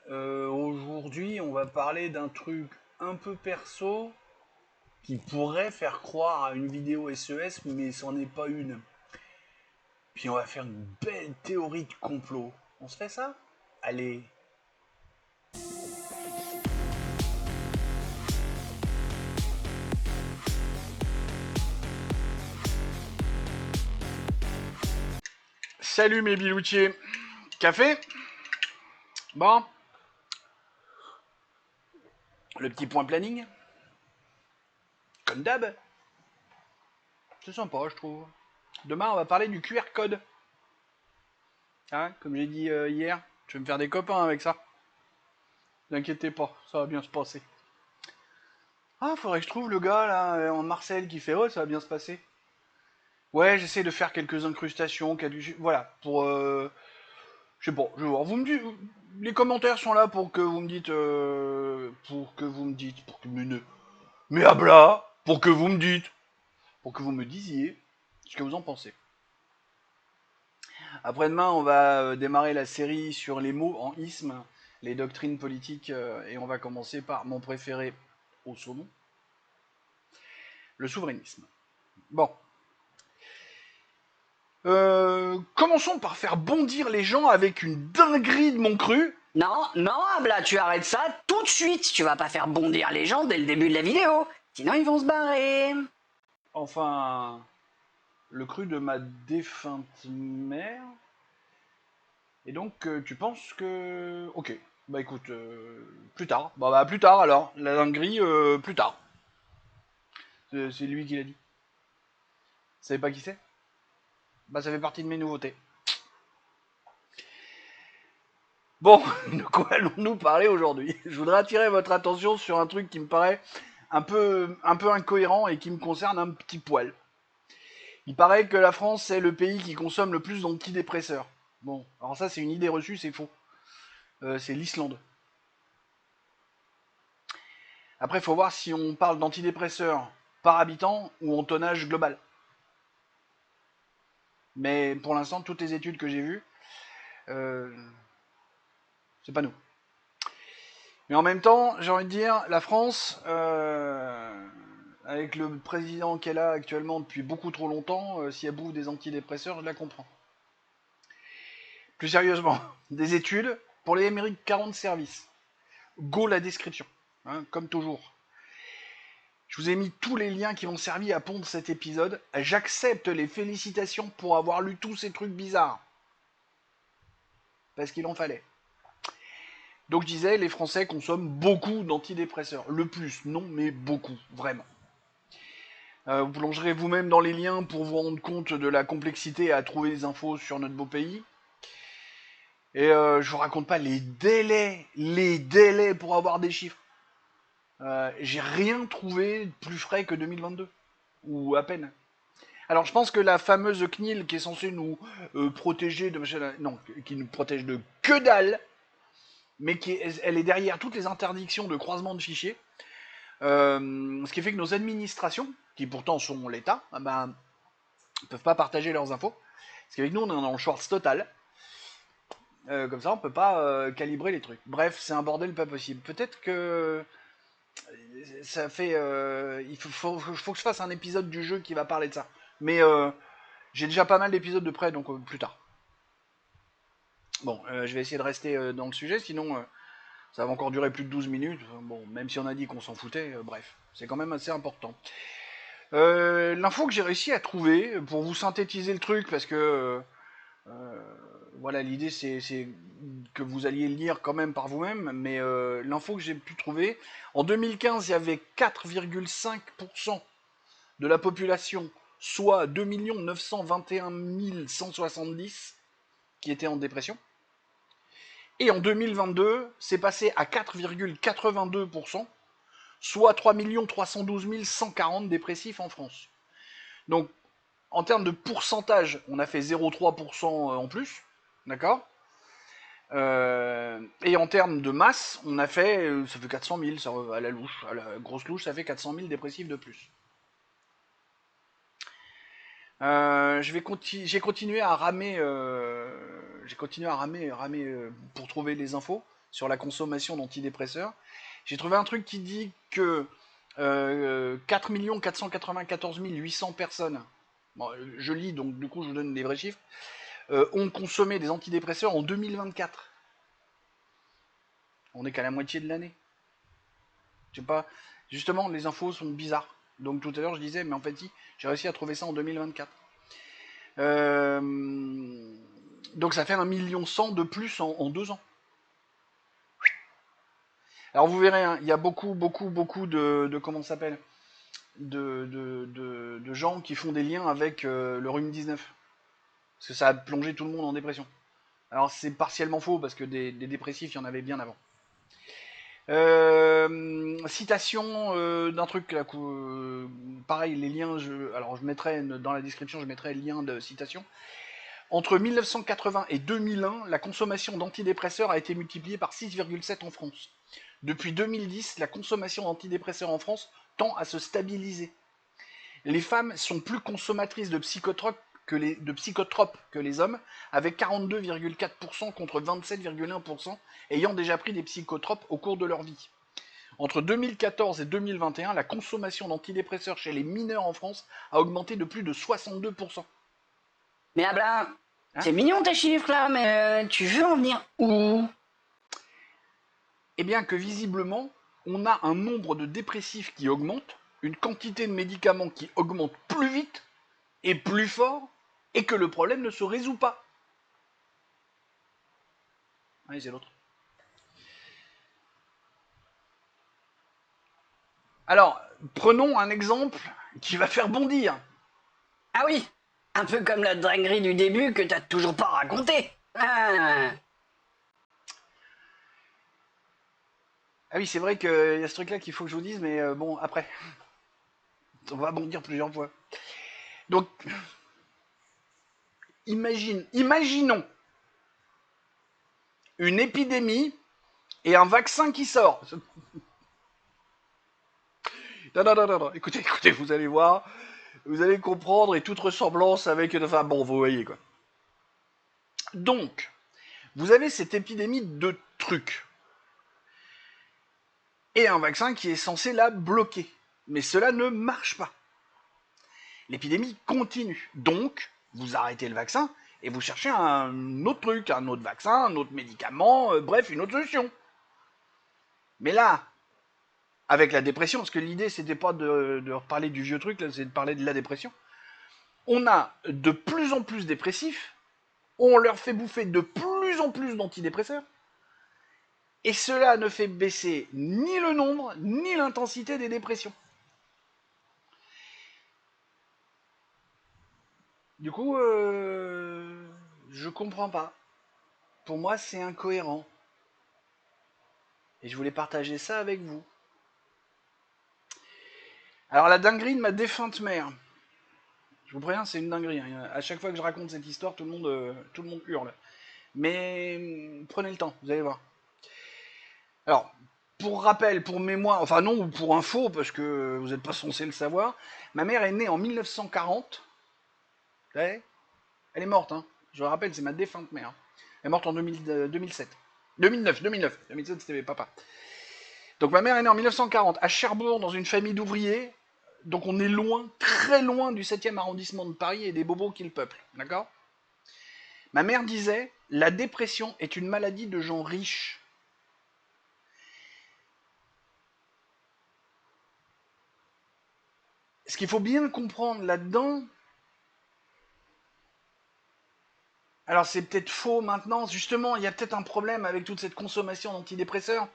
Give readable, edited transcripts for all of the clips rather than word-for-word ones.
Aujourd'hui, on va parler d'un truc un peu perso qui pourrait faire croire à une vidéo SES, mais c'en est pas une. Puis on va faire une belle théorie de complot. On se fait ça? Allez. Salut mes biloutiers. Café? Bon. Le petit point planning? Comme d'hab. C'est sympa, je trouve. Demain, on va parler du QR code. Hein, comme j'ai dit hier, je vais me faire des copains avec ça. N'inquiétez pas, ça va bien se passer. Ah, faudrait que je trouve le gars là, en Marcel qui fait oh, ça va bien se passer. Ouais, j'essaie de faire quelques incrustations, voilà, pour je sais pas, je vais voir. Vous me dites, les commentaires sont là pour que vous me dites, pour que mais à bla, pour que vous me dites, pour que vous me disiez ce que vous en pensez. Après-demain, on va démarrer la série sur les mots en isme, les doctrines politiques, et on va commencer par mon préféré au saumon, le souverainisme. Bon, commençons par faire bondir les gens avec une dinguerie de mon cru. Non, non, Abla, tu arrêtes ça tout de suite. Tu vas pas faire bondir les gens dès le début de la vidéo. Sinon, ils vont se barrer. Enfin, le cru de ma défunte mère. Et donc, tu penses que... Ok, bah écoute, plus tard. Bah plus tard alors. La dinguerie, plus tard. C'est lui qui l'a dit. Vous savez pas qui c'est? Bah ça fait partie de mes nouveautés. Bon, de quoi allons-nous parler aujourd'hui? Je voudrais attirer votre attention sur un truc qui me paraît un peu incohérent et qui me concerne un petit poil. Il paraît que la France est le pays qui consomme le plus d'antidépresseurs. Bon, alors ça c'est une idée reçue, c'est faux. C'est l'Islande. Après, il faut voir si on parle d'antidépresseurs par habitant ou en tonnage global. Mais pour l'instant, toutes les études que j'ai vues, euh, c'est pas nous. Mais en même temps, j'ai envie de dire, la France, avec le président qu'elle a actuellement depuis beaucoup trop longtemps, si elle bouffe des antidépresseurs, je la comprends. Plus sérieusement, des études pour les Émérites 40 services. Go la description, hein, comme toujours. Je vous ai mis tous les liens qui m'ont servi à pondre cet épisode. J'accepte les félicitations pour avoir lu tous ces trucs bizarres. Parce qu'il en fallait. Donc je disais, les Français consomment beaucoup d'antidépresseurs. Le plus, non, mais beaucoup, vraiment. Vous plongerez vous-même dans les liens pour vous rendre compte de la complexité à trouver des infos sur notre beau pays. Et je vous raconte pas les délais pour avoir des chiffres. J'ai rien trouvé de plus frais que 2022. Ou à peine. Alors je pense que la fameuse CNIL qui est censée nous protéger de... Non, qui nous protège de que dalle, mais elle est derrière toutes les interdictions de croisement de fichiers. Ce qui fait que nos administrations, qui pourtant sont l'État, ne peuvent pas partager leurs infos. Parce qu'avec nous, on est dans le Schwartz total. Comme ça, on peut pas calibrer les trucs. Bref, c'est un bordel pas possible. Peut-être que ça fait... il faut que je fasse un épisode du jeu qui va parler de ça. Mais j'ai déjà pas mal d'épisodes de près, donc plus tard. Bon, je vais essayer de rester dans le sujet, sinon ça va encore durer plus de 12 minutes. Bon, même si on a dit qu'on s'en foutait, bref, c'est quand même assez important. L'info que j'ai réussi à trouver, pour vous synthétiser le truc, parce que voilà, l'idée c'est que vous alliez le lire quand même par vous-même, mais l'info que j'ai pu trouver, en 2015, il y avait 4,5% de la population, soit 2 921 170, qui étaient en dépression. Et en 2022, c'est passé à 4,82%, soit 3 312 140 dépressifs en France. Donc, en termes de pourcentage, on a fait 0,3% en plus, d'accord. Et en termes de masse, on a fait, ça fait 400 000, ça, à la louche, à la grosse louche, ça fait 400 000 dépressifs de plus. J'ai continué à ramer, ramer pour trouver les infos. sur la consommation d'antidépresseurs. J'ai trouvé un truc qui dit que 4 494 800 personnes, bon, je lis donc du coup je vous donne des vrais chiffres, ont consommé des antidépresseurs en 2024. On n'est qu'à la moitié de l'année. Je sais pas, justement les infos sont bizarres. Donc tout à l'heure je disais, mais en fait si, j'ai réussi à trouver ça en 2024. Donc ça fait 1 100 000 de plus en 2 ans. Alors vous verrez, hein, il y a beaucoup de comment ça s'appelle, de gens qui font des liens avec le rhume 19. Parce que ça a plongé tout le monde en dépression. Alors c'est partiellement faux, parce que des dépressifs, il y en avait bien avant. Citation d'un truc là, pareil, les liens, alors je mettrai dans la description, je mettrai le lien de citation. Entre 1980 et 2001, la consommation d'antidépresseurs a été multipliée par 6,7 en France. Depuis 2010, la consommation d'antidépresseurs en France tend à se stabiliser. Les femmes sont plus consommatrices de psychotropes que les hommes, avec 42,4% contre 27,1% ayant déjà pris des psychotropes au cours de leur vie. Entre 2014 et 2021, la consommation d'antidépresseurs chez les mineurs en France a augmenté de plus de 62%. Mais Abla, Hein? c'est mignon tes chiffres là, mais tu veux en venir où? Eh bien que visiblement, on a un nombre de dépressifs qui augmente, une quantité de médicaments qui augmente plus vite et plus fort, et que le problème ne se résout pas. Allez, c'est l'autre. Alors, prenons un exemple qui va faire bondir. Ah oui, un peu comme la dinguerie du début que t'as toujours pas raconté. Ah. Ah oui, c'est vrai qu'il y a ce truc-là qu'il faut que je vous dise, mais bon, après. On va bondir plusieurs fois. Donc, imaginons une épidémie et un vaccin qui sort. Non, écoutez, vous allez voir, vous allez comprendre, et toute ressemblance avec... Enfin bon, vous voyez quoi. Donc, vous avez cette épidémie de trucs. Et un vaccin qui est censé la bloquer. Mais cela ne marche pas. L'épidémie continue. Donc, vous arrêtez le vaccin et vous cherchez un autre truc, un autre vaccin, un autre médicament, bref, une autre solution. Mais là, avec la dépression, parce que l'idée c'était pas de reparler du vieux truc, là, c'est de parler de la dépression, on a de plus en plus dépressifs, on leur fait bouffer de plus en plus d'antidépresseurs, et cela ne fait baisser ni le nombre, ni l'intensité des dépressions. Du coup, je comprends pas. Pour moi, c'est incohérent. Et je voulais partager ça avec vous. Alors, la dinguerie de ma défunte mère. Je vous préviens, c'est une dinguerie. Hein. À chaque fois que je raconte cette histoire, tout le monde hurle. Mais prenez le temps, vous allez voir. Alors, pour rappel, pour mémoire, enfin non, ou pour info, parce que vous n'êtes pas censé le savoir, ma mère est née en 1940. Vous savez, elle est morte, hein. Je le rappelle, c'est ma défunte mère. Elle est morte en 2007. 2009. 2007, c'était papa. Donc ma mère est née en 1940 à Cherbourg dans une famille d'ouvriers. Donc on est loin, très loin du 7e arrondissement de Paris et des bobos qui le peuplent. D'accord? Ma mère disait, la dépression est une maladie de gens riches. Ce qu'il faut bien comprendre là-dedans, alors c'est peut-être faux maintenant, justement, il y a peut-être un problème avec toute cette consommation d'antidépresseurs.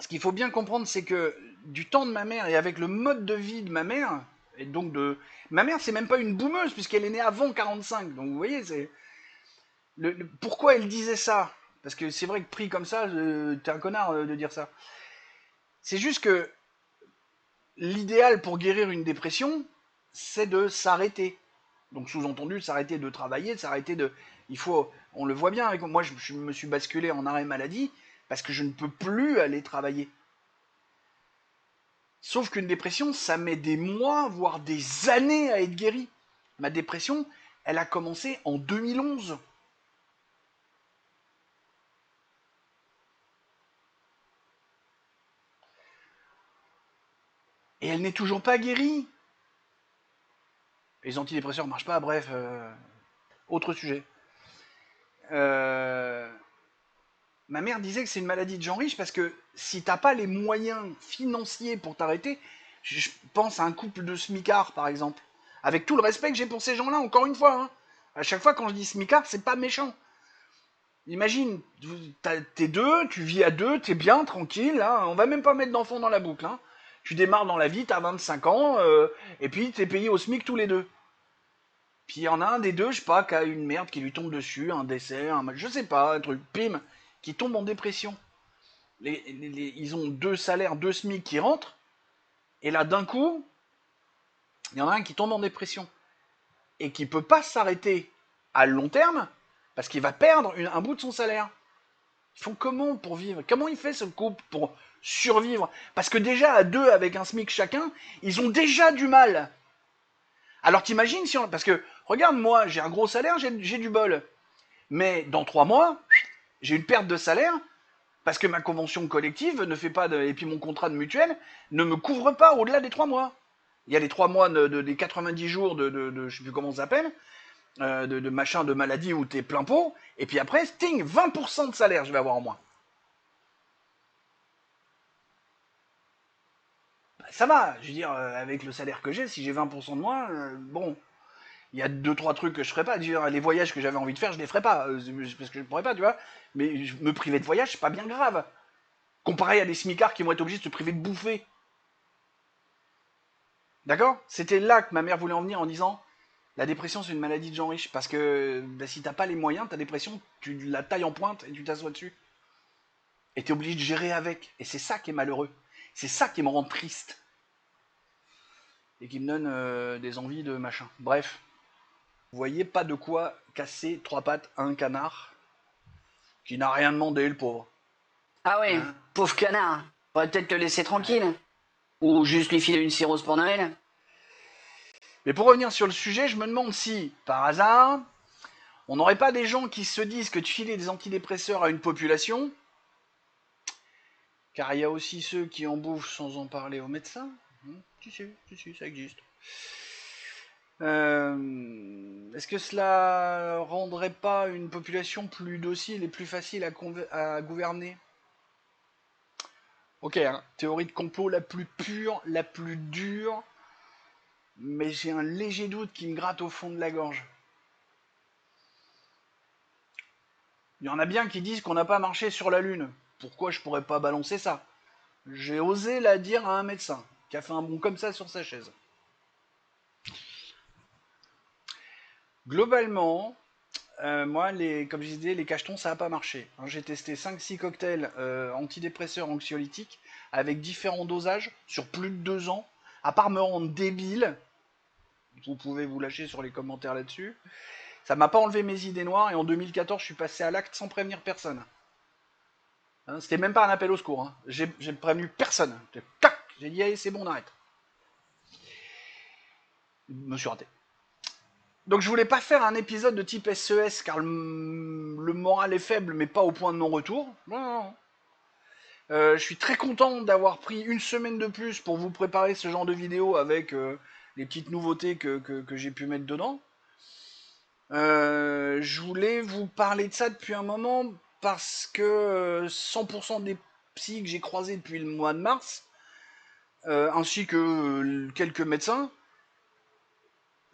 Ce qu'il faut bien comprendre, c'est que du temps de ma mère et avec le mode de vie de ma mère, et donc de... Ma mère, c'est même pas une boumeuse, puisqu'elle est née avant 45. Donc vous voyez, c'est... Pourquoi elle disait ça? Parce que c'est vrai que pris comme ça, t'es un connard de dire ça. C'est juste que l'idéal pour guérir une dépression, c'est de s'arrêter. Donc sous-entendu, s'arrêter de travailler, de s'arrêter de... Il faut... On le voit bien, avec moi je me suis basculé en arrêt maladie parce que je ne peux plus aller travailler. Sauf qu'une dépression, ça met des mois, voire des années à être guéri. Ma dépression, elle a commencé en 2011. Et elle n'est toujours pas guérie. Les antidépresseurs marchent pas, bref. Autre sujet. Ma mère disait que c'est une maladie de gens riches parce que si t'as pas les moyens financiers pour t'arrêter, je pense à un couple de smicards par exemple. Avec tout le respect que j'ai pour ces gens-là, encore une fois. Hein. À chaque fois quand je dis smicard, c'est pas méchant. Imagine, t'es deux, tu vis à deux, t'es bien, tranquille, hein, on va même pas mettre d'enfants dans la boucle. Hein. Tu démarres dans la vie, t'as 25 ans, et puis t'es payé au SMIC tous les deux. Puis il y en a un des deux, je sais pas, qui a une merde qui lui tombe dessus, un décès, je sais pas, un truc, pim, qui tombe en dépression. Ils ont deux salaires, deux SMIC qui rentrent, et là d'un coup, il y en a un qui tombe en dépression. Et qui peut pas s'arrêter à long terme, parce qu'il va perdre un bout de son salaire. Ils font comment pour vivre? Comment il fait ce couple pour survivre? Parce que déjà à deux avec un SMIC chacun, ils ont déjà du mal. Alors t'imagines si on... Parce que, regarde moi, j'ai un gros salaire, j'ai du bol. Mais dans 3 mois, j'ai une perte de salaire parce que ma convention collective ne fait pas de... Et puis mon contrat de mutuelle ne me couvre pas au-delà des 3 mois. Il y a les 3 mois des 90 jours de je sais plus comment ça s'appelle, de machin de maladie où t'es plein pot, et puis après, sting, 20% de salaire je vais avoir en moins. Bah, ça va, je veux dire, avec le salaire que j'ai, si j'ai 20% de moins, bon, il y a 2-3 trucs que je ferais pas. Dire, les voyages que j'avais envie de faire, je les ferais pas, parce que je pourrais pas, tu vois. Mais me priver de voyage, c'est pas bien grave. Comparé à des smicards qui vont être obligés de se priver de bouffer. D'accord? C'était là que ma mère voulait en venir en disant, la dépression, c'est une maladie de gens riches. Parce que bah, si t'as pas les moyens, ta dépression, tu la tailles en pointe et tu t'assois dessus. Et t'es obligé de gérer avec. Et c'est ça qui est malheureux. C'est ça qui me rend triste. Et qui me donne des envies de machin. Bref. Vous voyez pas de quoi casser 3 pattes à un canard qui n'a rien demandé, le pauvre. Ah ouais, Hein? pauvre canard. Faudrait peut-être le laisser Ouais. tranquille. Ou juste lui filer une cirrhose pour Noël. Mais pour revenir sur le sujet, je me demande si, par hasard, on n'aurait pas des gens qui se disent que de filer des antidépresseurs à une population, car il y a aussi ceux qui en bouffent sans en parler aux médecins. Si, ça existe. Est-ce que cela rendrait pas une population plus docile et plus facile à gouverner? Ok, hein, théorie de complot la plus pure, la plus dure, mais j'ai un léger doute qui me gratte au fond de la gorge. Il y en a bien qui disent qu'on n'a pas marché sur la Lune. Pourquoi je pourrais pas balancer ça? J'ai osé la dire à un médecin qui a fait un bond comme ça sur sa chaise. Globalement, moi, comme je disais, les cachetons, ça n'a pas marché. Hein, j'ai testé 5-6 cocktails antidépresseurs anxiolytiques avec différents dosages sur plus de 2 ans. À part me rendre débile, vous pouvez vous lâcher sur les commentaires là-dessus, ça m'a pas enlevé mes idées noires et en 2014, je suis passé à l'acte sans prévenir personne. Hein, c'était même pas un appel au secours. Hein. J'ai prévenu personne. J'ai dit, allez, c'est bon, on arrête. Je me suis raté. Donc je voulais pas faire un épisode de type SES car le moral est faible mais pas au point de non-retour. Non. Je suis très content d'avoir pris une semaine de plus pour vous préparer ce genre de vidéo avec les petites nouveautés que j'ai pu mettre dedans. Je voulais vous parler de ça depuis un moment parce que 100% des psys que j'ai croisés depuis le mois de mars, ainsi que quelques médecins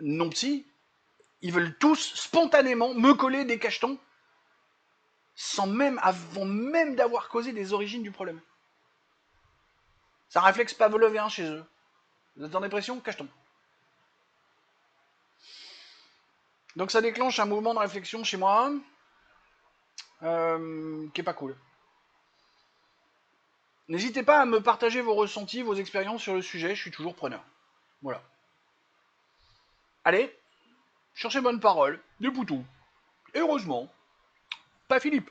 non psy, ils veulent tous spontanément me coller des cachetons avant même d'avoir causé des origines du problème. C'est un réflexe pavlovien chez eux. Vous êtes en dépression? Cacheton. Donc ça déclenche un mouvement de réflexion chez moi qui est pas cool. N'hésitez pas à me partager vos ressentis, vos expériences sur le sujet, je suis toujours preneur. Voilà. Allez, cherchez bonne parole, des poutous. Et heureusement, pas Philippe.